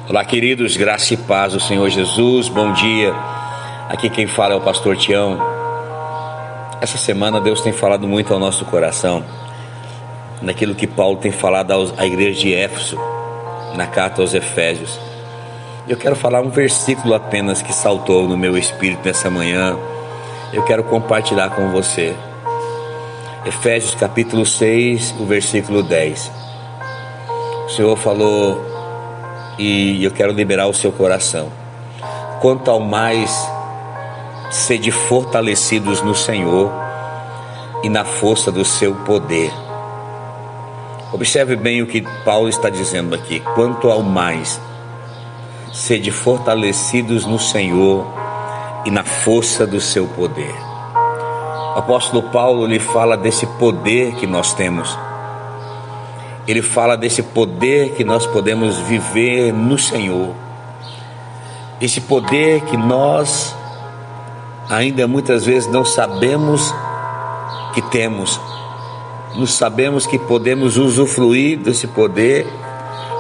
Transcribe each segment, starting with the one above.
Olá, queridos, graça e paz do Senhor Jesus, bom dia. Aqui quem fala é o pastor Tião. Essa semana Deus tem falado muito ao nosso coração, naquilo que Paulo tem falado à igreja de Éfeso, na carta aos Efésios. Eu quero falar um versículo apenas que saltou no meu espírito nessa manhã. Eu quero compartilhar com você. Efésios capítulo 6, o versículo 10. O Senhor falou, e eu quero liberar o seu coração: quanto ao mais, sede fortalecidos no Senhor e na força do seu poder. Observe bem o que Paulo está dizendo aqui. Quanto ao mais, sede fortalecidos no Senhor e na força do seu poder. O apóstolo Paulo lhe fala desse poder que nós temos. Ele fala desse poder que nós podemos viver no Senhor. Esse poder que nós ainda muitas vezes não sabemos que temos. Não sabemos que podemos usufruir desse poder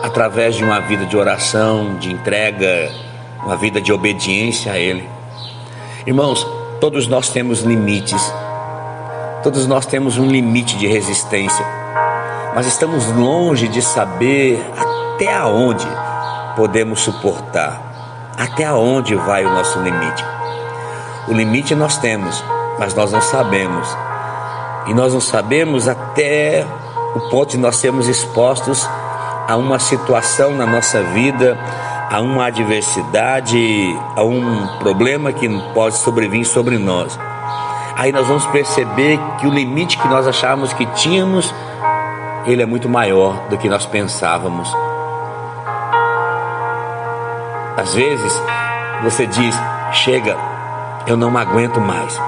através de uma vida de oração, de entrega, uma vida de obediência a Ele. Irmãos, todos nós temos limites. Todos nós temos um limite de resistência. Mas estamos longe de saber até onde podemos suportar, até onde vai o nosso limite. O limite nós temos, mas nós não sabemos. E nós não sabemos até o ponto de nós sermos expostos a uma situação na nossa vida, a uma adversidade, a um problema que pode sobrevir sobre nós. Aí nós vamos perceber que o limite que nós achávamos que tínhamos, ele é muito maior do que nós pensávamos. Às vezes você diz: chega, eu não aguento mais.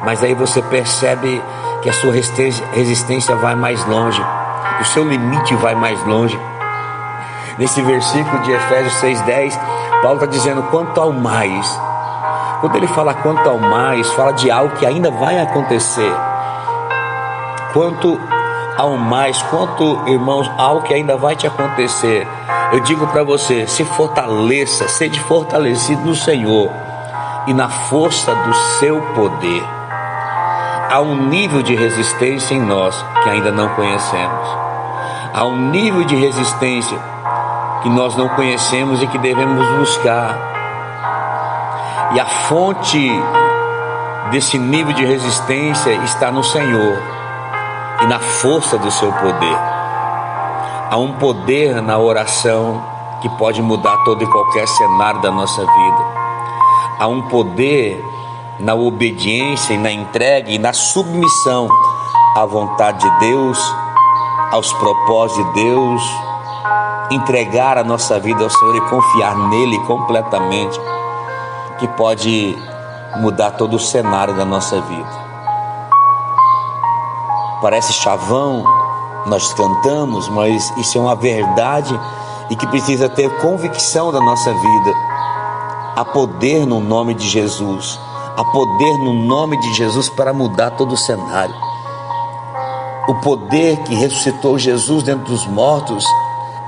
Mas aí você percebe que a sua resistência vai mais longe, o seu limite vai mais longe. Nesse versículo de Efésios 6,10, Paulo está dizendo quanto ao mais. Quando ele fala quanto ao mais, fala de algo que ainda vai acontecer. Quanto ao mais, quanto, irmãos, algo que ainda vai te acontecer. Eu digo para você: se fortaleça, sede fortalecido no Senhor e na força do seu poder. Há um nível de resistência em nós que ainda não conhecemos. Há um nível de resistência que nós não conhecemos e que devemos buscar. E a fonte desse nível de resistência está no Senhor e na força do seu poder. Há um poder na oração que pode mudar todo e qualquer cenário da nossa vida. Há um poder na obediência e na entrega e na submissão à vontade de Deus, aos propósitos de Deus, entregar a nossa vida ao Senhor e confiar nele completamente, que pode mudar todo o cenário da nossa vida. Parece chavão, nós cantamos, mas isso é uma verdade e que precisa ter convicção da nossa vida. Há poder no nome de Jesus. Há poder no nome de Jesus para mudar todo o cenário. O poder que ressuscitou Jesus dentro dos mortos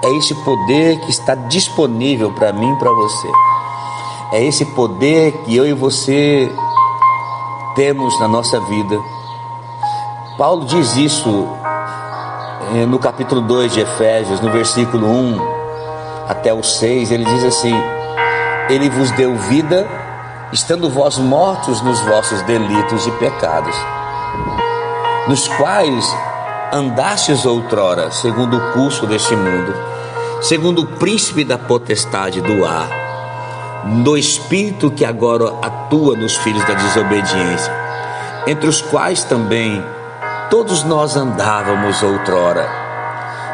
é esse poder que está disponível para mim e para você. É esse poder que eu e você temos na nossa vida. Paulo diz isso no capítulo 2 de Efésios, no versículo 1 até o 6, ele diz assim: ele vos deu vida, estando vós mortos nos vossos delitos e pecados, nos quais andastes outrora, segundo o curso deste mundo, segundo o príncipe da potestade do ar, do espírito que agora atua nos filhos da desobediência, entre os quais também todos nós andávamos outrora,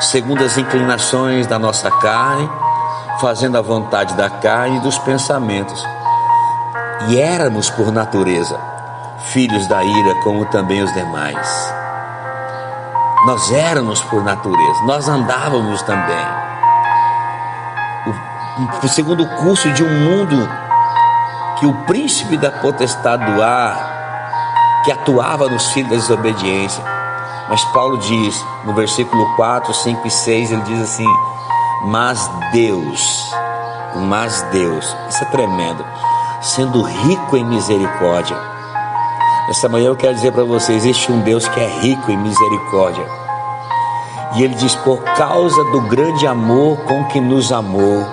segundo as inclinações da nossa carne, fazendo a vontade da carne e dos pensamentos. E éramos por natureza filhos da ira, como também os demais. Nós éramos por natureza, nós andávamos também segundo o curso de um mundo que o príncipe da potestade do ar, que atuava nos filhos da desobediência. Mas Paulo diz no versículo 4, 5 e 6, ele diz assim: mas Deus, Mas Deus, isso é tremendo, sendo rico em misericórdia. Nessa manhã eu quero dizer para você, existe um Deus que é rico em misericórdia. E Ele diz, por causa do grande amor com que nos amou,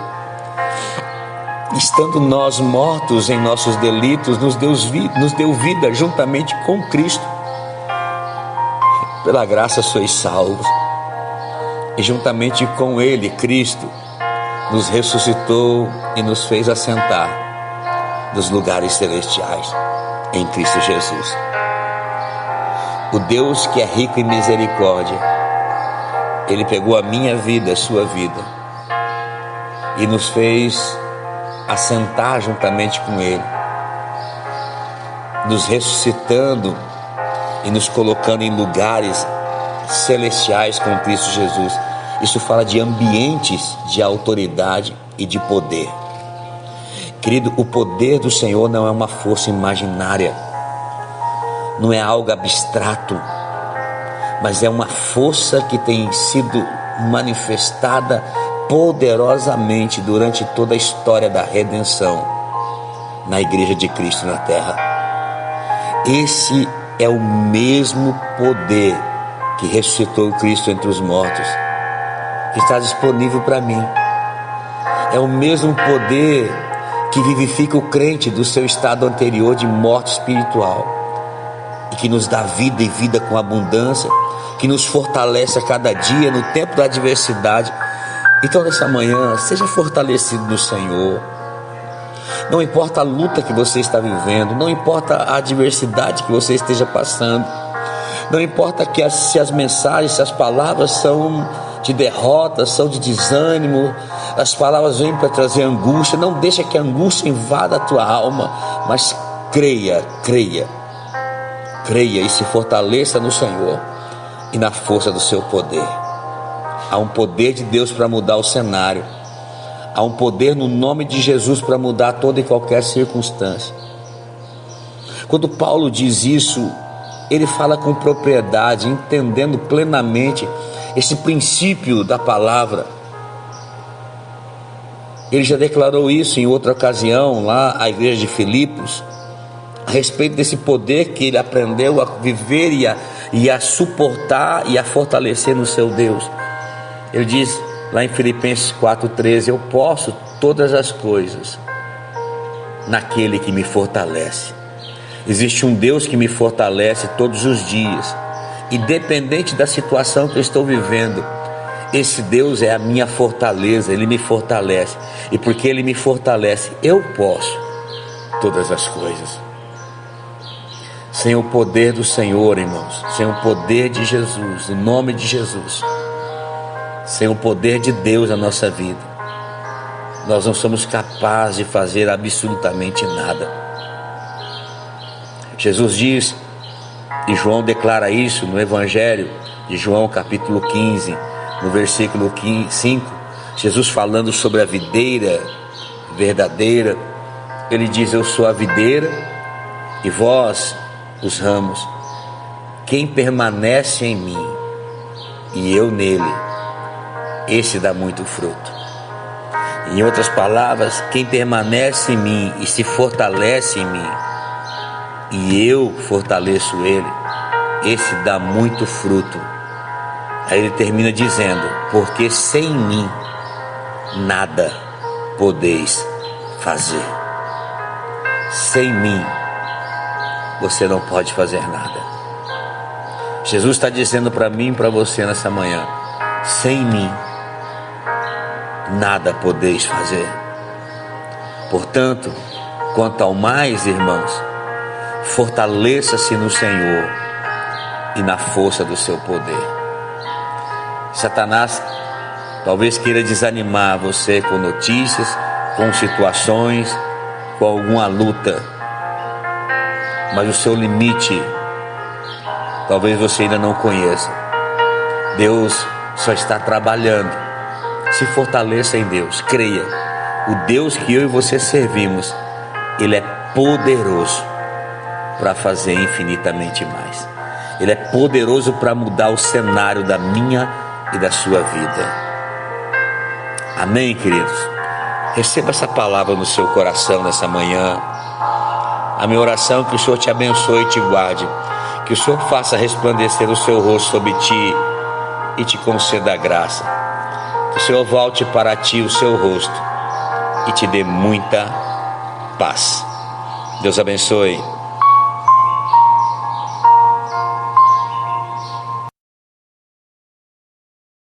estando nós mortos em nossos delitos, nos deu vida juntamente com Cristo. Pela graça sois salvos. E juntamente com Ele, Cristo, nos ressuscitou e nos fez assentar nos lugares celestiais em Cristo Jesus. O Deus que é rico em misericórdia, Ele pegou a minha vida, a sua vida, e nos fez assentar juntamente com Ele, nos ressuscitando e nos colocando em lugares celestiais com Cristo Jesus. Isso fala de ambientes de autoridade e de poder. Querido, o poder do Senhor não é uma força imaginária, não é algo abstrato, mas é uma força que tem sido manifestada poderosamente durante toda a história da redenção na Igreja de Cristo na terra. Esse é o mesmo poder que ressuscitou Cristo entre os mortos, que está disponível para mim. É o mesmo poder que vivifica o crente do seu estado anterior de morte espiritual e que nos dá vida e vida com abundância, que nos fortalece a cada dia no tempo da adversidade. Então nessa manhã, seja fortalecido no Senhor. Não importa a luta que você está vivendo, não importa a adversidade que você esteja passando, não importa se as mensagens, se as palavras são de derrota, são de desânimo, as palavras vêm para trazer angústia. Não deixa que a angústia invada a tua alma, mas creia e se fortaleça no Senhor e na força do seu poder. Há um poder de Deus para mudar o cenário, há um poder no nome de Jesus para mudar toda e qualquer circunstância. Quando Paulo diz isso, ele fala com propriedade, entendendo plenamente esse princípio da palavra. Ele já declarou isso em outra ocasião lá à igreja de Filipos, a respeito desse poder que ele aprendeu a viver e a suportar e a fortalecer no seu Deus. Ele diz lá em Filipenses 4,13: eu posso todas as coisas naquele que me fortalece. Existe um Deus que me fortalece todos os dias, independente da situação que eu estou vivendo. Esse Deus é a minha fortaleza, Ele me fortalece, e porque Ele me fortalece, eu posso todas as coisas. Sem o poder do Senhor, irmãos, sem o poder de Jesus, em nome de Jesus, sem o poder de Deus na nossa vida, nós não somos capazes de fazer absolutamente nada. Jesus diz, e João declara isso no Evangelho de João capítulo 15, no versículo 5, Jesus falando sobre a videira verdadeira, Ele diz: eu sou a videira e vós os ramos. Quem permanece em mim e eu nele, esse dá muito fruto. Em outras palavras, quem permanece em mim e se fortalece em mim, e eu fortaleço ele, esse dá muito fruto. Aí ele termina dizendo: porque sem mim nada podeis fazer. Sem mim você não pode fazer nada. Jesus está dizendo para mim e para você nessa manhã: sem mim nada podeis fazer. Portanto, quanto ao mais, irmãos, fortaleça-se no Senhor e na força do seu poder. Satanás talvez queira desanimar você com notícias, com situações, com alguma luta, mas o seu limite talvez você ainda não conheça. Deus só está trabalhando. Se fortaleça em Deus, creia. O Deus que eu e você servimos, Ele é poderoso para fazer infinitamente mais. Ele é poderoso para mudar o cenário da minha e da sua vida. Amém, queridos? Receba essa palavra no seu coração nessa manhã. A minha oração é que o Senhor te abençoe e te guarde, que o Senhor faça resplandecer o seu rosto sobre ti e te conceda a graça, que o Senhor volte para ti o seu rosto e te dê muita paz. Deus abençoe.